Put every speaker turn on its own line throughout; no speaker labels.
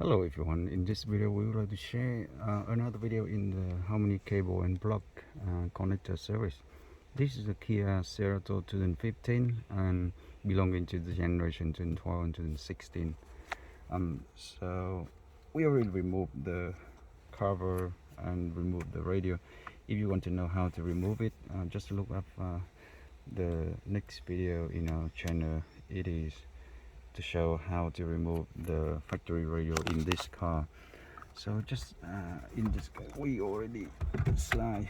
Hello everyone, in this video we would like to share another video in the harmony cable and block connector series. This is a Kia Cerato 2015 and belonging to the generation 2012 and 2016. So we already removed the cover and removed the radio. If you want to know how to remove it, just look up the next video in our channel. It is to show how to remove the factory radio in this car. So just in this car we already slide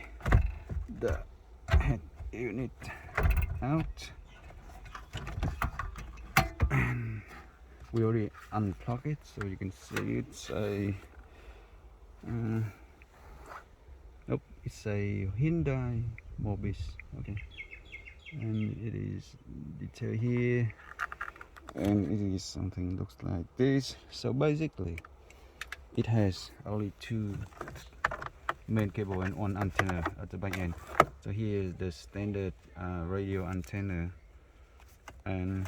the head unit out and we already unplug it, so you can see it's a it's a Hyundai Mobis, okay, and it is detailed here, and it is something looks like this. So basically it has only two main cable and one antenna at the back end. So here is the standard radio antenna, and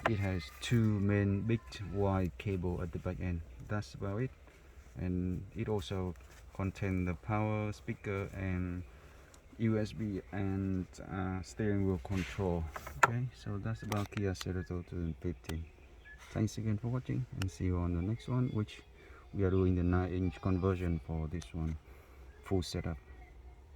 it has two main big wide cable at the back end. That's about it. And it also contains the power speaker and USB and steering wheel control. Okay, so that's about Kia Cerato 2015. Thanks again for watching, and see you on the next one, which we are doing the 9-inch conversion for this one, full setup.